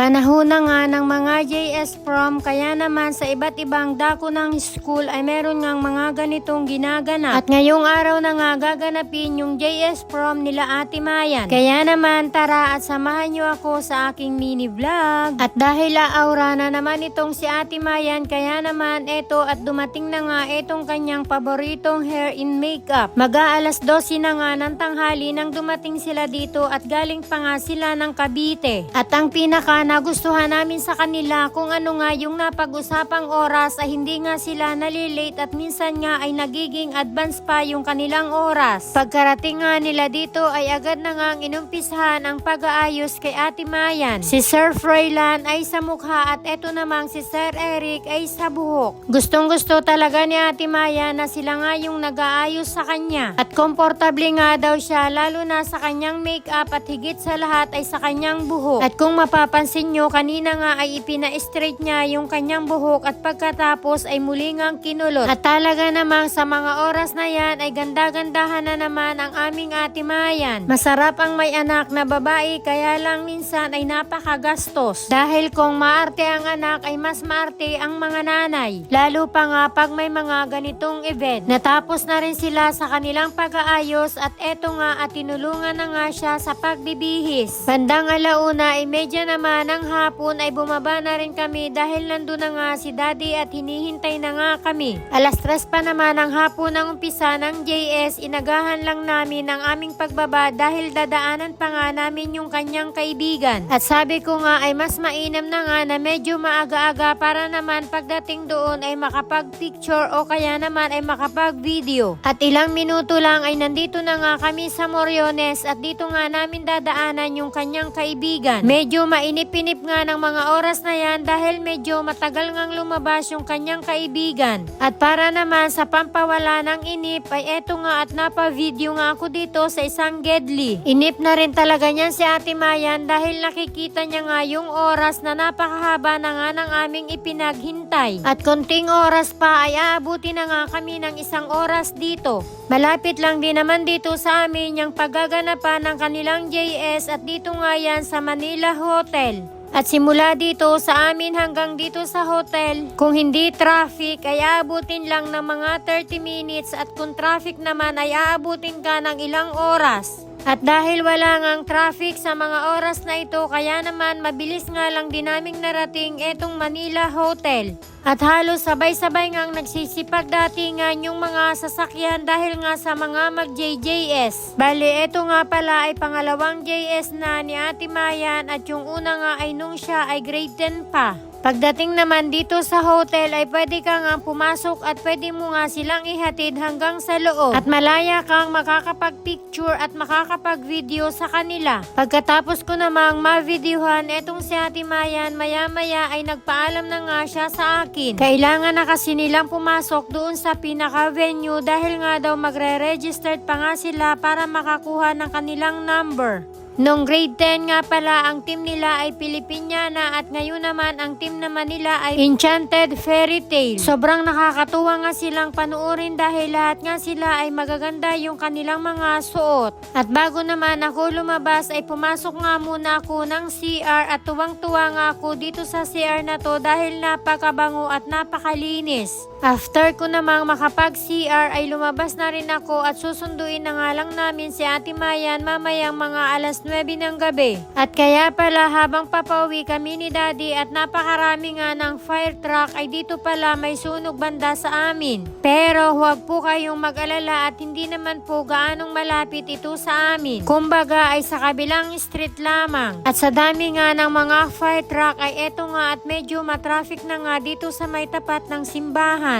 Panahon na nga ng mga JS prom, kaya naman sa iba't ibang dako ng school ay meron ngang mga ganitong ginaganap. At ngayong araw na nga gaganapin yung JS prom nila Ate Mayan. Kaya naman tara at samahan nyo ako sa aking mini vlog. At dahil aura na naman itong si Ate Mayan, kaya naman eto at dumating na nga etong kanyang paboritong hair in makeup. Mag-aalas 12 na nga ng tanghali nang dumating sila dito at galing pa nga sila ng Cavite. At ang pinaka nagustuhan namin sa kanila kung ano nga yung napag-usapang oras ay hindi nga sila nalilate at minsan nga ay nagiging advance pa yung kanilang oras. Pagkarating nga nila dito ay agad na nga inumpisahan ang pag-aayos kay Ate Mayan. Si Sir Froilan ay sa mukha at eto namang si Sir Eric ay sa buhok. Gustong gusto talaga ni Ate Mayan na sila nga yung nag-aayos sa kanya. At komportable nga daw siya lalo na sa kanyang makeup at higit sa lahat ay sa kanyang buhok. At kung mapapansin nyo, kanina nga ay ipina-straight niya yung kanyang buhok at pagkatapos ay muli ngang kinulot. At talaga namang sa mga oras na yan ay ganda-gandahan na naman ang aming Ate Mayan. Masarap ang may anak na babae kaya lang minsan ay napakagastos. Dahil kung maarte ang anak ay mas maarte ang mga nanay. Lalo pa nga pag may mga ganitong event. Natapos na rin sila sa kanilang pag-aayos at eto nga at tinulungan na nga siya sa pagbibihis. Bandang alauna ay medyo naman ng hapon ay bumaba na rin kami dahil nandun na nga si Daddy at hinihintay na nga kami. Alas 3 pa naman ang hapon ng umpisa ng JS, inagahan lang namin ang aming pagbaba dahil dadaanan pa nga namin yung kanyang kaibigan. At sabi ko nga ay mas mainam na nga na medyo maaga-aga para naman pagdating doon ay makapag-picture o kaya naman ay makapag-video. At ilang minuto lang ay nandito na nga kami sa Moriones at dito nga namin dadaanan yung kanyang kaibigan. Medyo mainip-inip nga ng mga oras na yan dahil medyo matagal ngang lumabas yung kanyang kaibigan. At para naman sa pampawala ng inip ay eto nga at napa-video nga ako dito sa isang gedli. Inip na rin talaga niyan si Ate Mayan dahil nakikita niya nga yung oras na napakahaba na nga ng aming ipinaghintay. At konting oras pa ay aabuti na nga kami ng 1 oras dito. Malapit lang din naman dito sa amin yung paggaganapan ng kanilang JS at dito nga yan sa Manila Hotel. At simula dito sa amin hanggang dito sa hotel, kung hindi traffic ay aabutin lang ng mga 30 minutes at kung traffic naman ay aabutin ka ng ilang oras. At dahil wala ngang traffic sa mga oras na ito, kaya naman mabilis nga lang din naming narating etong Manila Hotel. At halos sabay-sabay ngang nagsisipagdatingan yung mga sasakyan dahil nga sa mga mag-JJS. Bale, eto nga pala ay pangalawang JS na ni Ate Mayan at yung una nga ay nung siya ay grade 10 pa. Pagdating naman dito sa hotel ay pwede ka nga pumasok at pwede mo nga silang ihatid hanggang sa loob. At malaya kang makakapag-picture at makakapag-video sa kanila. Pagkatapos ko namang ma-videohan etong si Ate Mayan, maya-maya ay nagpaalam na nga siya sa akin. Kailangan na kasi nilang pumasok doon sa pinaka-venue dahil nga daw magre-registered pa nga sila para makakuha ng kanilang number. Nung grade 10 nga pala ang team nila ay Filipiniana at ngayon naman ang team naman nila ay Enchanted Fairy Tale. Sobrang nakakatuwa nga silang panuorin dahil lahat nga sila ay magaganda yung kanilang mga suot. At bago naman ako lumabas ay pumasok nga muna ako ng CR at tuwang-tuwa nga ako dito sa CR na to dahil napakabango at napakalinis. After ko namang makapag-CR ay lumabas na rin ako at susunduin na nga lang namin si Ate Mayan mamayang mga alas 9 ng gabi. At kaya pala habang papauwi kami ni Daddy at napakarami nga ng fire truck ay dito pala may sunog banda sa amin. Pero huwag po kayong mag-alala at hindi naman po gaanong malapit ito sa amin. Kumbaga ay sa kabilang street lamang. At sa dami nga ng mga fire truck ay eto nga at medyo matraffic na nga dito sa may tapat ng simbahan.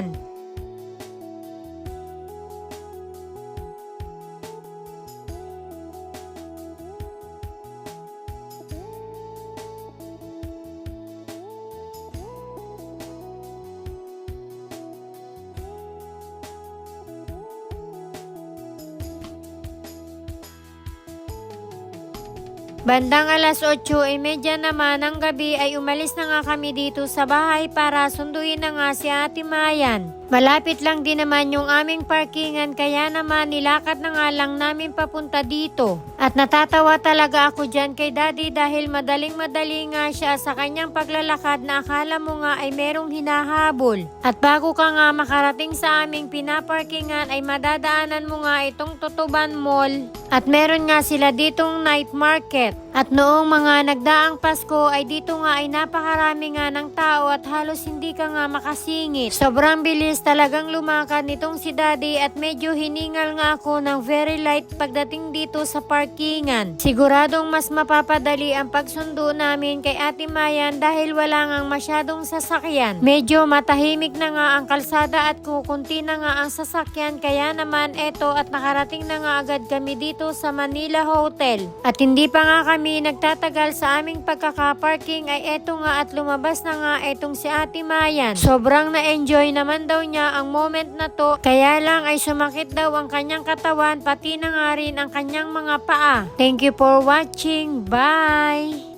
Bandang alas 8:30 naman ng gabi ay umalis na nga kami dito sa bahay para sunduin na nga si Ate Mayan. Malapit lang din naman yung aming parkingan kaya naman nilakad na nga lang namin papunta dito. At natatawa talaga ako dyan kay Daddy dahil madaling-madali nga siya sa kanyang paglalakad na akala mo nga ay merong hinahabol. At bago ka nga makarating sa aming pinaparkingan ay madadaanan mo nga itong Tutuban Mall. At meron nga sila ditong night market. At noong mga nagdaang Pasko ay dito nga ay napakarami nga ng tao at halos hindi ka nga makasingit. Sobrang bilis talagang lumakad nitong si Daddy at medyo hiningal nga ako ng very light pagdating dito sa parkingan. Siguradong mas mapapadali ang pagsundo namin kay Ate Mayan dahil wala ngang masyadong sasakyan. Medyo matahimik na nga ang kalsada at kukunti na nga ang sasakyan kaya naman eto at nakarating na nga agad kami dito sa Manila Hotel. At hindi pa nga kami nagtatagal sa aming pagkakaparking ay eto nga at lumabas na nga etong si Ate Mayan. Sobrang na-enjoy naman daw niya ang moment na to kaya lang ay sumakit daw ang kanyang katawan pati na nga rin ang kanyang mga paa. Thank you for watching. Bye!